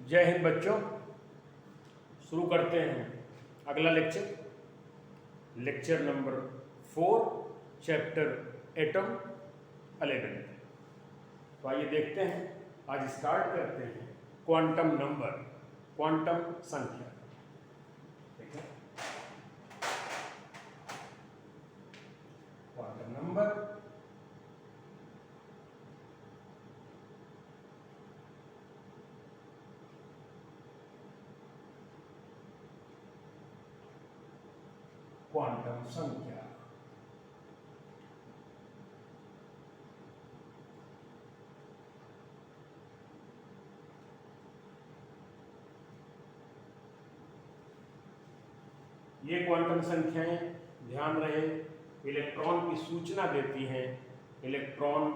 जय हिंद बच्चों। शुरू करते हैं अगला lecture number 4 chapter atom element. तो आइए देखते हैं, आज स्टार्ट करते हैं क्वांटम नंबर, क्वांटम संख्या। ठीक है, क्वांटम नंबर क्वांटम संख्या। ये क्वांटम संख्याएं, ध्यान रहे, इलेक्ट्रॉन की सूचना देती हैं, इलेक्ट्रॉन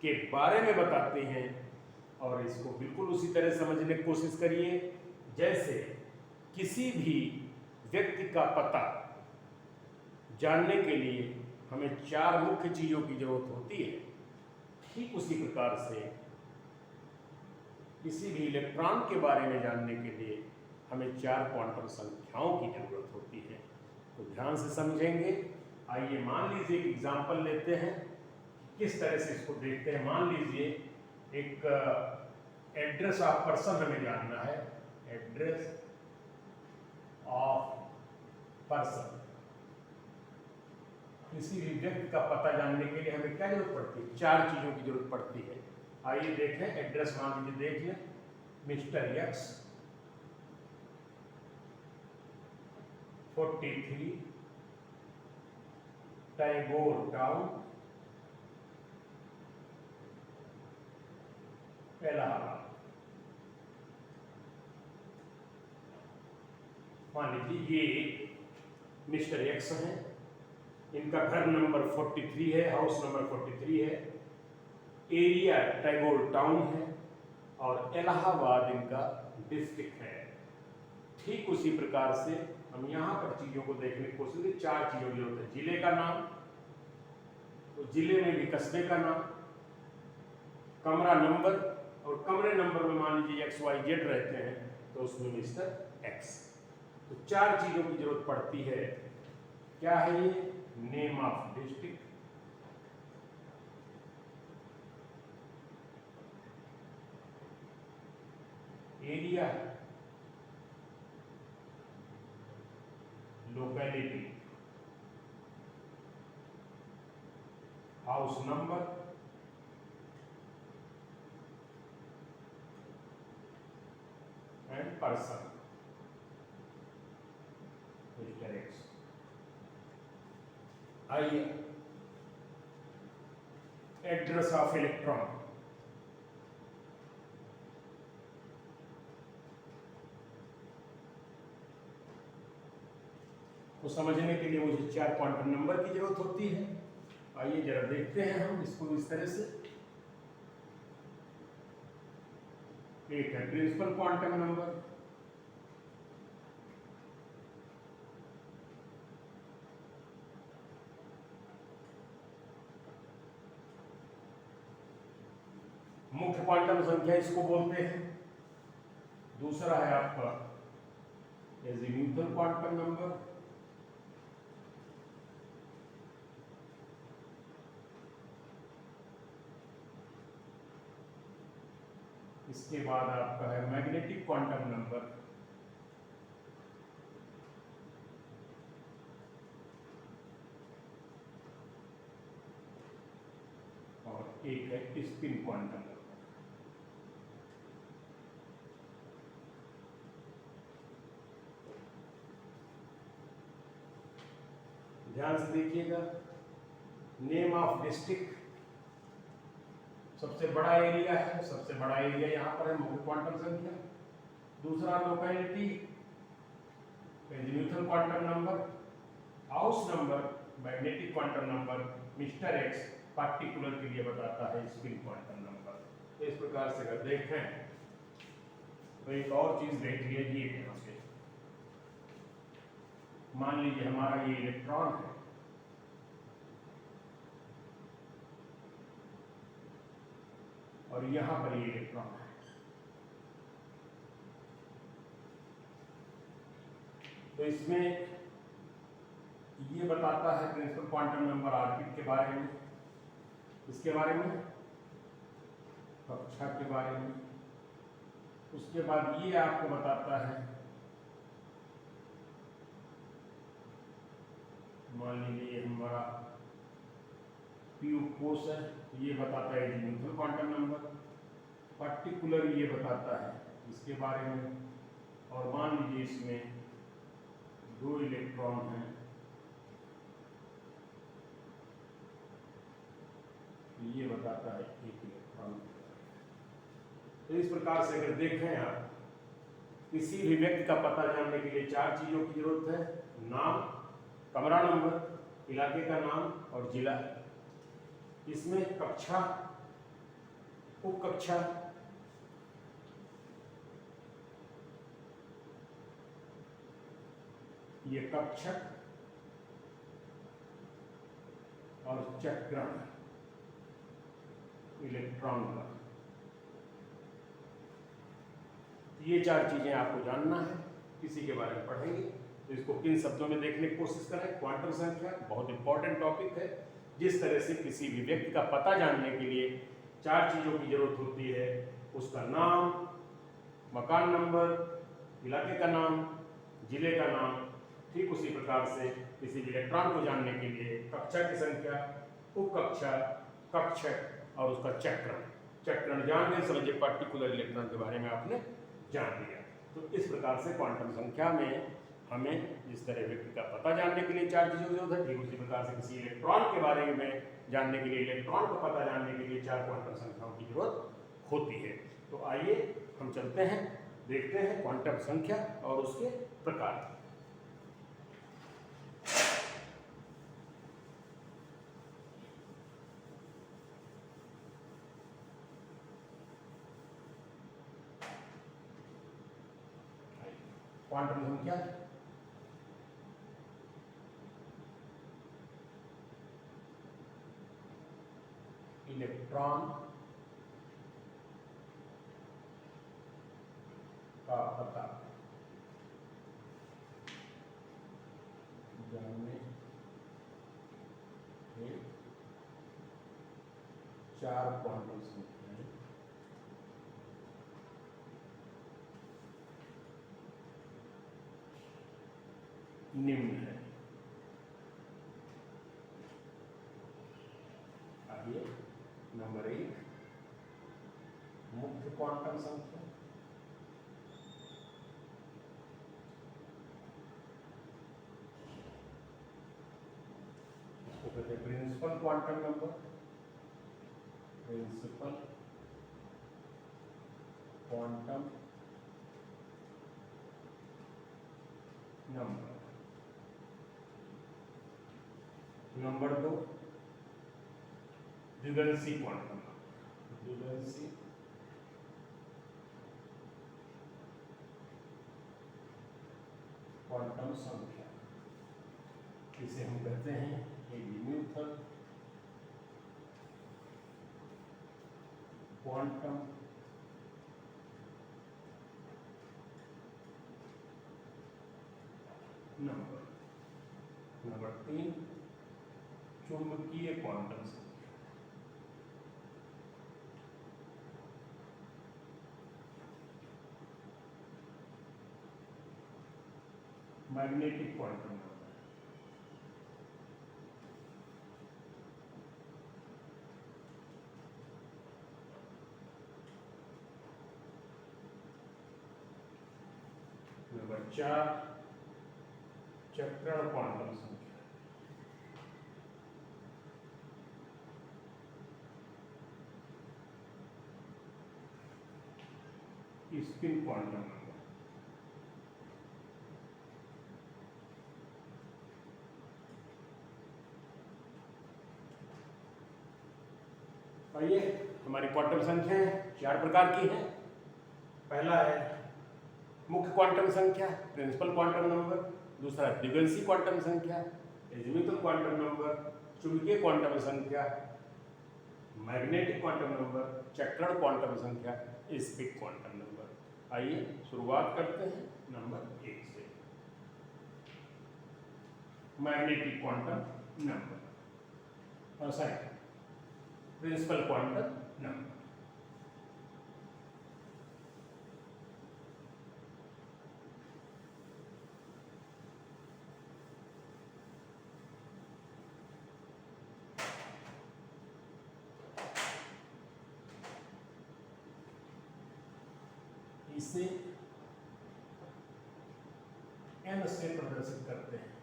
के बारे में बताती हैं। और इसको बिल्कुल उसी तरह समझने की कोशिश करिए जैसे किसी भी व्यक्ति का पता जानने के लिए हमें 4 मुख्य चीजों की जरूरत होती है। ठीक उसी प्रकार से किसी भी इलेक्ट्रॉन के बारे में जानने के लिए हमें 4 क्वांटम संख्याओं की जरूरत होती है। तो ध्यान से समझेंगे। आइए मान लीजिए एक एग्जाम्पल लेते हैं, किस तरह से इसको देखते हैं। मान लीजिए एक एड्रेस ऑफ पर्सन हमें जानना है, एड्रेस ऑफ पर्सन। किसी भी व्यक्ति का पता जानने के लिए हमें क्या जरूरत पड़ती है? 4 चीजों की जरूरत पड़ती है। आइए देखें, एड्रेस मान लीजिए, देख लें, mister x 43 Tagore town, Allahabad. मान लीजिए ये मिस्टर एक्स हैं, इनका घर नंबर 43 है, हाउस नंबर 43 है, एरिया टैगोर टाउन है और इलाहाबाद इनका डिस्ट्रिक्ट है। ठीक उसी प्रकार से हम यहाँ पर चीजों को देखने की कोशिश करें। 4 चीजों की जरूरत है। जिले का नाम, तो जिले में भी कस्बे का नाम, कमरा नंबर, और कमरे नंबर में मान लीजिए XYZ रहते हैं तो उसमें मिस्टर एक्स। तो 4 चीजों की जरूरत पड़ती है। क्या है ये? Name of district, area, locality, house number, and person, mister x. आइए एड्रेस ऑफ इलेक्ट्रॉन। को समझने के लिए मुझे 4 क्वांटम नंबर की जरूरत होती है। आइए जरा देखते हैं हम इसको इस तरह से। एक है प्रिंसिपल क्वांटम नंबर, मुख्य क्वांटम संख्या इसको बोलते हैं। दूसरा है आपका एजीम्यूथल क्वांटम नंबर, इसके बाद आपका है मैग्नेटिक क्वांटम नंबर, और एक है स्पिन क्वांटम नंबर। ध्यान से देखिएगा। नेम ऑफ डिस्ट्रिक्ट सबसे बड़ा एरिया है, सबसे बड़ा एरिया यहाँ पर है, मुख्य क्वांटम संख्या। दूसरा locality, azimuthal quantum number, house number, magnetic quantum number, mister x particular के लिए बताता है स्पिन क्वांटम नंबर। तो इस प्रकार से अगर देखें तो एक और चीज देख लीजिए यहाँ से। मान लीजिए हमारा ये इलेक्ट्रॉन है, और यहां पर ये इलेक्ट्रॉन है। तो इसमें ये बताता है प्रिंसिपल क्वांटम नंबर ऑर्बिट के बारे में, इसके बारे में, कक्षा के बारे में। उसके बाद ये आपको बताता है, मान लीजिए हमारा पी कोर्स है, ये बताता है एजीमुथल क्वांटम नंबर, पर्टिकुलर ये बताता है इसके बारे में। और मान लीजिए इसमें 2 इलेक्ट्रॉन हैं, ये बताता है 1 इलेक्ट्रॉन। तो इस प्रकार से अगर देखें आप, किसी भी व्यक्ति का पता जानने के लिए 4 चीजों की जरूरत है: नाम, कमरा नंबर, इलाके का नाम और जिला। इसमें कक्षा, उप कक्षा, ये कक्षक और चक्रण इलेक्ट्रॉन का, ये 4 चीजें आपको जानना है। किसी के बारे में पढ़ेंगे तो इसको किन शब्दों में देखने की कोशिश करें। क्वांटम संख्या बहुत इंपॉर्टेंट टॉपिक है। जिस तरह से किसी भी व्यक्ति का पता जानने के लिए 4 चीजों की जरूरत होती है: उसका नाम, मकान नंबर, इलाके का नाम, जिले का नाम। ठीक उसी प्रकार से किसी भी इलेक्ट्रॉन को जानने के लिए कक्षा की संख्या, उपकक्षा, कक्षक और उसका चक्रण। चक्रण जान गए, समझिए पर्टिकुलर इलेक्ट्रॉन के बारे में आपने जान लिया। तो इस प्रकार से क्वांटम संख्या में हमें जिस तरह व्यक्ति का पता जानने के लिए 4 चीजों की जरूरत है, ठीक उसी प्रकार से किसी इलेक्ट्रॉन के बारे में जानने के लिए, इलेक्ट्रॉन का पता जानने के लिए 4 क्वांटम संख्याओं की जरूरत होती है। तो आइए हम चलते हैं, देखते हैं क्वांटम संख्या और उसके प्रकार। क्वांटम संख्या इलेक्ट्रॉन का पता जानने के 4 क्वांटम संख्याएं निम्न है। आइए, नंबर 1 मुख्य क्वांटम संख्या, इसको कहते हैं principal quantum number. Principal quantum number. Number 2 द्विगंशी क्वांटम नंबर। द्विगंशी क्वांटम संख्या, इसे हम कहते हैं एजीमुथल क्वांटम नंबर। नंबर 3 चुंबकीय क्वांटम संख्या। Magnetic quantum number. नंबर 4 चक्रण क्वांटम संख्या। Spin quantum number. आइए, हमारी क्वांटम संख्याएं 4 प्रकार की हैं। पहला है मुख्य क्वांटम संख्या, प्रिंसिपल क्वांटम नंबर। दूसरा द्विगंशी क्वांटम संख्या, एजीमुथल क्वांटम नंबर। चुंबकीय क्वांटम संख्या, मैग्नेटिक क्वांटम नंबर। चक्रण क्वांटम संख्या, स्पिन क्वांटम नंबर। आइए शुरुआत करते हैं नंबर 1 से। Magnetic quantum number, sorry principal quantum number. इसे n से प्रदर्शित करते हैं।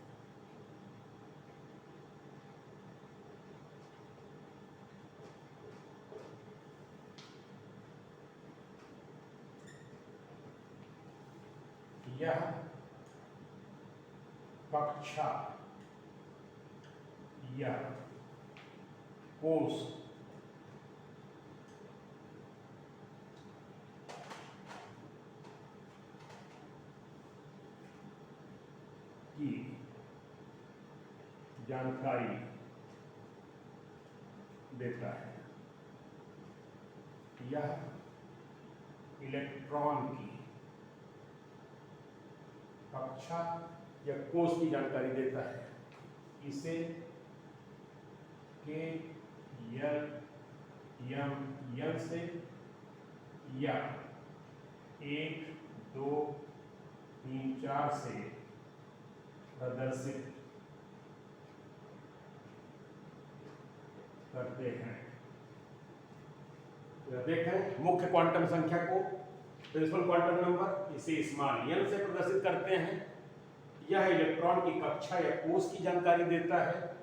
यह कक्षा या कोष की जानकारी देता है। यह इलेक्ट्रॉन की कक्षा या कोष की जानकारी देता है। इसे के यल से या 1 2 3 4 से प्रदर्शित करते हैं। देखें मुख्य क्वांटम संख्या को प्रिंसिपल क्वांटम नंबर, इसे स्मॉल n से प्रदर्शित करते हैं। यह इलेक्ट्रॉन की कक्षा या कोष की जानकारी देता है।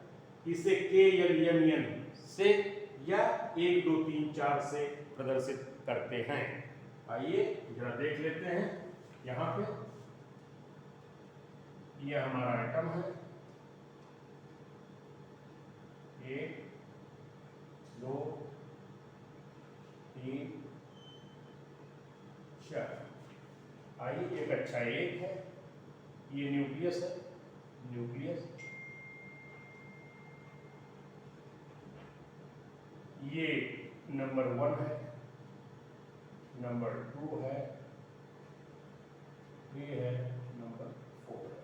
इसे KLMN से या 1 2 3 4 से प्रदर्शित करते हैं। आइए जरा देख लेते हैं। यहाँ पे यह हमारा एटम है, 1 2 3 4। आइए ये कक्षा 1 है, ये न्यूक्लियस है, न्यूक्लियस। ये नंबर 1 है, नंबर 2 है, ये है नंबर 4 है।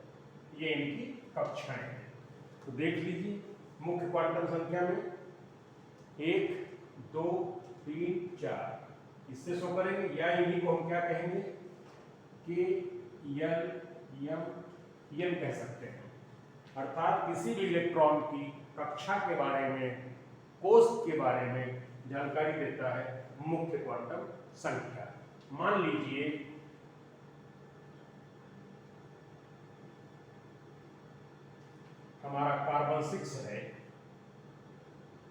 ये इनकी कक्षाएं हैं। तो देख लीजिए मुख्य क्वांटम संख्या में 1 2 3 4 इससे शो करेंगे, या इन्हीं को हम क्या कहेंगे कि एन कह सकते हैं। अर्थात किसी भी इलेक्ट्रॉन की कक्षा के बारे में, कोष के बारे में जानकारी देता है मुख्य क्वांटम संख्या। मान लीजिए हमारा कार्बन 6 है,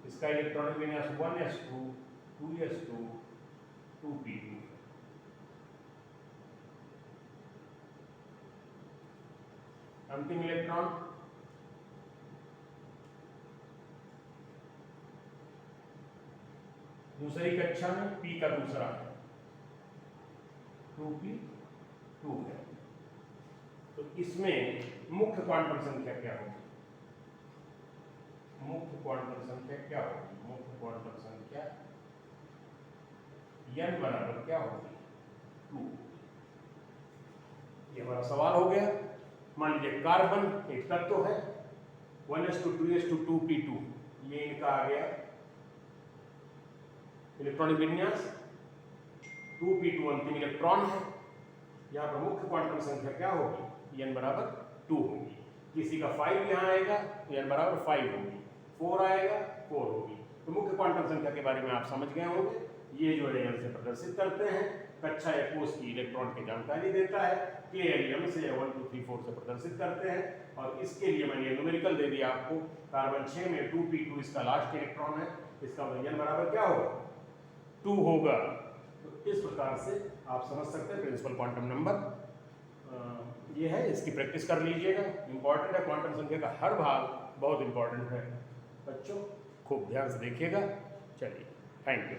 इसका इलेक्ट्रॉनिक विन्यास 1s2 2s2 2p2। अंतिम इलेक्ट्रॉन दूसरी कक्षा में p का दूसरा है, 2p2 है। तो इसमें मुख्य क्वांटम संख्या क्या होगी? मुख्य क्वांटम संख्या क्या होगी? मुख्य क्वांटम संख्या n बराबर क्या होगी? 2। ये हमारा सवाल हो गया। मान लीजिए कार्बन एक तत्व है, 1s2 2s2 2p2, ये इनका आ गया इलेक्ट्रॉनिक विन्यास। 2p2 अंतिम इलेक्ट्रॉन है। यहाँ पर मुख्य क्वांटम संख्या क्या होगी? n बराबर 2 होगी। किसी का 5 यहाँ आएगा तो n बराबर 5 होगी, 4 आएगा 4 होगी। तो मुख्य क्वांटम संख्या के बारे में आप समझ गए होंगे। ये जो है n से प्रदर्शित करते हैं। कक्षा या कोष की इलेक्ट्रॉन की जानकारी देता है। KLM से 1 2 3 4 से प्रदर्शित करते हैं। और इसके लिए मैंने न्यूमेरिकल दे दिया आपको। कार्बन 6 में 2p2 इसका लास्ट इलेक्ट्रॉन है। इसका n बराबर क्या होगा? 2 होगा। तो इस प्रकार से आप समझ सकते हैं प्रिंसिपल क्वांटम नंबर ये है। इसकी प्रैक्टिस कर लीजिएगा, इंपॉर्टेंट है। क्वांटम संख्या का हर भाग बहुत इंपॉर्टेंट है बच्चों, खूब ध्यान से देखिएगा। चलिए, थैंक यू।